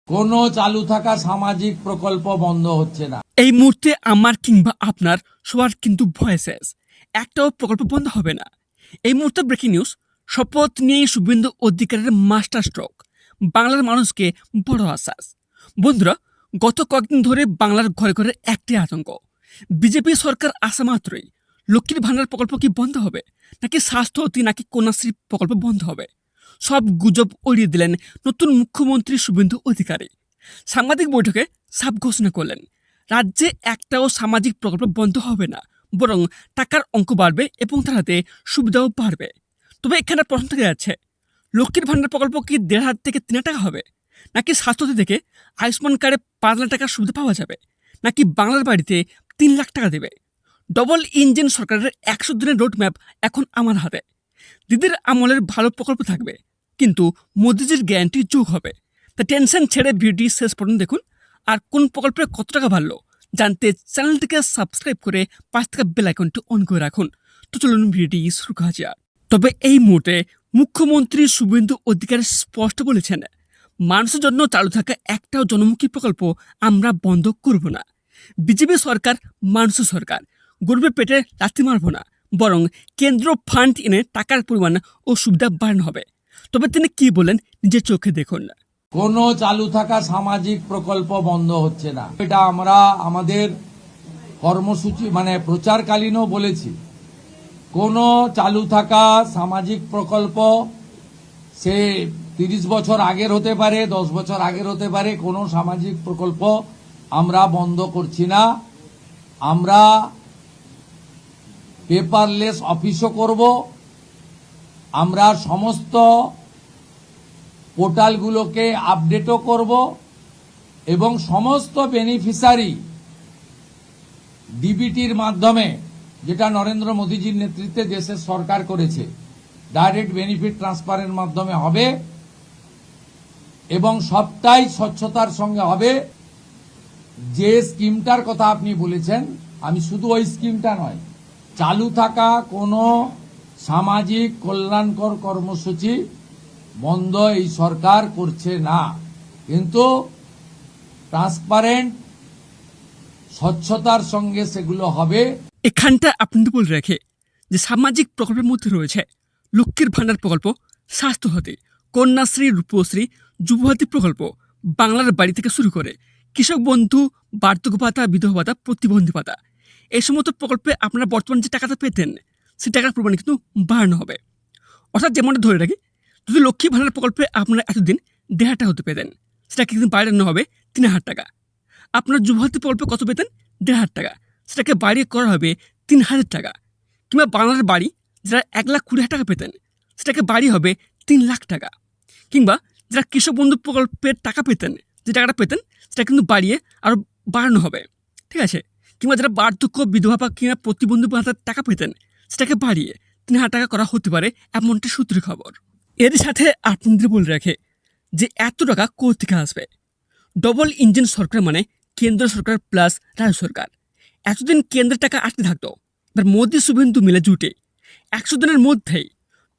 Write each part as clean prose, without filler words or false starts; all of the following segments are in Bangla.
কোনো চালু থাকা সামাজিক প্রকল্প বন্ধ হচ্ছে না। এই মুহূর্তে আমার কিংবা আপনার সবার কিন্তু ভয় শেষ, একটাও প্রকল্প বন্ধ হবে না। এই মুহূর্তে ব্রেকিং নিউজ, শপথ নিয়ে শুভেন্দু অধিকারের মাস্টার স্ট্রোক, বাংলার মানুষকে বড় আশ্বাস। বন্ধুরা, গত কয়েকদিন ধরে বাংলার ঘরে ঘরে একটি আতঙ্ক। বিজেপি সরকার আসা মাত্রই লক্ষ্মীর ভান্ডার প্রকল্প কি বন্ধ হবে, নাকি স্বাস্থ্যসাথী নাকি কন্যাশ্রী প্রকল্প বন্ধ হবে? সব গুজব উড়িয়ে দিলেন নতুন মুখ্যমন্ত্রী শুভেন্দু অধিকারী। সাংবাদিক বৈঠকে সাফ ঘোষণা করলেন, রাজ্যে একটাও সামাজিক প্রকল্প বন্ধ হবে না, বরং টাকার অঙ্ক বাড়বে এবং তার হাতে সুবিধাও বাড়বে। তবে এখানে প্রশ্ন থেকে যাচ্ছে, লক্ষ্মীর ভান্ডার প্রকল্প কি 1,500 থেকে 3,000 টাকা হবে, নাকি স্বাস্থ্যসাথী থেকে আয়ুষ্মান কার্ডে 5 লাখ টাকার সুবিধা পাওয়া যাবে, নাকি বাংলার বাড়িতে 3 লাখ টাকা দেবে? ডবল ইঞ্জিন সরকারের 100 দিনের রোডম্যাপ এখন আমার হাতে। দিদির আমলের ভালো প্রকল্প থাকবে, কিন্তু মোদিজির গ্যারান্টি যোগ হবে। তা টেনশন ছেড়ে ভিডিওটি শেষ পর্যন্ত দেখুন। আর কোন প্রকল্পে কত টাকা বাড়লো জানতে চ্যানেলটিকে সাবস্ক্রাইব করে পাশ থেকে বেল আইকনটি অন করে রাখুন। তো চলুন ভিডিওটি শুরু করা যাক। তবে এই মুহূর্তে মুখ্যমন্ত্রী শুভেন্দু অধিকারী স্পষ্ট বলেছেন, মানুষের জন্য চালু থাকা একটাও জনমুখী প্রকল্প আমরা বন্ধ করব না। বিজেপি সরকার মানুষের সরকার, গরিবের পেটে লাথি মারব না, বরং কেন্দ্র ফান্ড এনে টাকার পরিমাণ ও সুবিধা বাড়ানো হবে। তবে তিনি কি বলেন নিজের চোখে দেখুন। কোনো চালু থাকা সামাজিক প্রকল্প বন্ধ হচ্ছে না। এটা আমরা আমাদের কর্মসূচি প্রচারকালীনও বলেছি। কোনো চালু থাকা সামাজিক প্রকল্প সে 30 বছর আগের হতে পারে, 10 বছর আগের হতে পারে, কোনো সামাজিক প্রকল্প আমরা বন্ধ করছি না। আমরা পেপারলেস অফিসও করব। আমরা সমস্ত পোর্টালগুলোকে আপডেটও করব এবং সমস্ত বেনিফিশিয়ারি ডিবিটির মাধ্যমে, যেটা নরেন্দ্র মোদীজির নেতৃত্বে দেশের সরকার করেছে, ডাইরেক্ট বেনিফিট ট্রান্সফারের মাধ্যমে হবে এবং সবটাই স্বচ্ছতার সঙ্গে হবে। যে স্কিমটার কথা আপনি বলেছেন, আমি শুধু ওই স্কিমটা নয়, চালু থাকা কোনো সামাজিক কল্যাণকর কর্মসূচি বন্ধ এই সরকার করছে না, কিন্তু ট্রান্সপারেন্ট স্বচ্ছতার সঙ্গে সেগুলো হবে। এখানটা আপনাদের বলে রেখে যে সামাজিক প্রকল্পের মধ্যে রয়েছে লক্ষ্মীর ভান্ডার প্রকল্প, স্বাস্থ্যসাথী, কন্যাশ্রী, রূপশ্রী, যুবসাথী প্রকল্প, বাংলার বাড়ি থেকে শুরু করে কৃষক বন্ধু, বার্ধক্য ভাতা, বিধবা ভাতা, প্রতিবন্ধী ভাতা, এই সমস্ত প্রকল্পে আপনারা বর্তমানে যে টাকাটা পেতেন সেই টাকার পরিমাণ কিন্তু বাড়ানো হবে। অর্থাৎ যেমনটা ধরে রাখি, যদি লক্ষ্মী ভান্ডার প্রকল্পে আপনারা এতদিন 1,500 টাকা হতে পেতেন, সেটাকে কিন্তু বাড়ানো হবে 3,000 টাকা। আপনার যুবসাথী প্রকল্পে কত পেতেন? 1,500 টাকা, সেটাকে বাড়িয়ে করা হবে 3,000 টাকা। কিংবা বাংলার বাড়ি যারা 1,20,000 টাকা পেতেন, সেটাকে বাড়ি হবে 3 লাখ টাকা। কিংবা যারা কৃষক বন্ধু প্রকল্পের টাকা পেতেন, যে টাকাটা পেতেন সেটা কিন্তু বাড়িয়ে আরও বাড়ানো হবে, ঠিক আছে? কিংবা যারা বার্ধক্য, বিধবা বা কিংবা প্রতিবন্ধী ভাতার টাকা পেতেন, সেটাকে বাড়িয়ে 3,000 টাকা করা হতে পারে, এমনটি সূত্রের খবর। এর সাথে আপনাদের বলে রাখে যে এত টাকা কোথা থেকে আসবে। ডবল ইঞ্জিন সরকার মানে কেন্দ্র সরকার প্লাস রাজ্য সরকার। এতদিন কেন্দ্রের টাকা আটকে থাকতো, এবার মোদী শুভেন্দু মিলে জুটে 100 দিনের মধ্যেই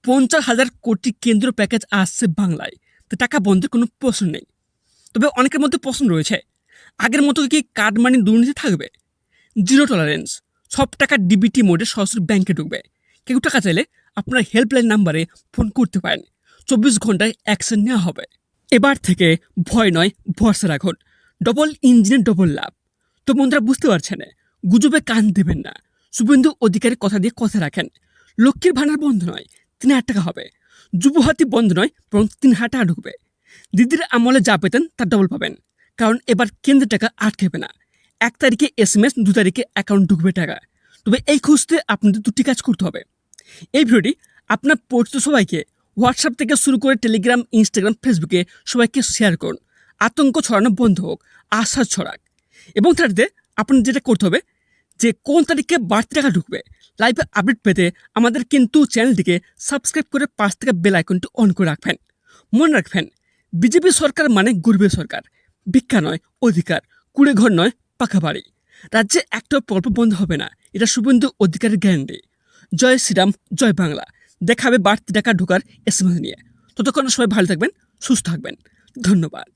50,000 কোটি কেন্দ্র প্যাকেজ আসছে বাংলায়। তো টাকা বন্ধের কোনো প্রশ্ন নেই। তবে অনেকের মধ্যে প্রশ্ন রয়েছে, আগের মতো কি কার্ড মানি দুর্নীতি থাকবে? জিরো টলারেন্স, সব টাকা ডিবিটি মোডে সরাসরি ব্যাংকে ঢুকবে। কেউ টাকা চাইলে আপনার হেল্পলাইন নাম্বারে ফোন করতে পারেন, 24 ঘন্টায় অ্যাকশন নেওয়া হবে। এবার থেকে ভয় নয়, ভরসা রাখুন, ডবল ইঞ্জিনের ডবল লাভ। তো বন্ধুরা, বুঝতে পারছেন, গুজবে কান দেবেন না। শুভেন্দু অধিকারীর কথা দিয়ে কথা রাখেন। লক্ষ্মীর ভান্ডার বন্ধ নয়, 3,000 টাকা হবে। যুবসাথী বন্ধ নয়, বরং 3,000 টাকা ঢুকবে। দিদির আমলে যা পেতেন তার ডবল পাবেন, কারণ এবার কেন্দ্রের টাকা আটকেবে না। 1 তারিখে SMS, 2 তারিখে অ্যাকাউন্ট ঢুকবে টাকা। তবে এই খুঁজতে আপনাদের 2টি কাজ করতে হবে। এই ভিডিওটি আপনার পরিচিত সবাইকে হোয়াটসঅ্যাপ থেকে শুরু করে টেলিগ্রাম, ইনস্টাগ্রাম, ফেসবুকে সবাইকে শেয়ার করুন। আতঙ্ক ছড়ানো বন্ধ হোক, আশা ছড়াক। এবং তাতে আপনার যেটা করতে হবে, যে কোন তারিখে বাড়তি টাকা ঢুকবে লাইভে আপডেট পেতে আমাদের কিন্তু চ্যানেলটিকে সাবস্ক্রাইব করে পাশ থেকে বেল আইকনটি অন করে রাখবেন। মনে রাখবেন, বিজেপি সরকার মানে গরিবের সরকার, ভিক্ষা নয় অধিকার, কুড়ে ঘর নয় পাকা বাড়ি। রাজ্যে একটাও প্রকল্প বন্ধ হবে না, এটা শুভেন্দু অধিকারের গ্যারান্টি। জয় শ্রীরাম, জয় বাংলা। দেখাবে বাড়তি টাকা ঢোকার SMS নিয়ে। ততক্ষণ সবাই ভালো থাকবেন, সুস্থ থাকবেন। ধন্যবাদ।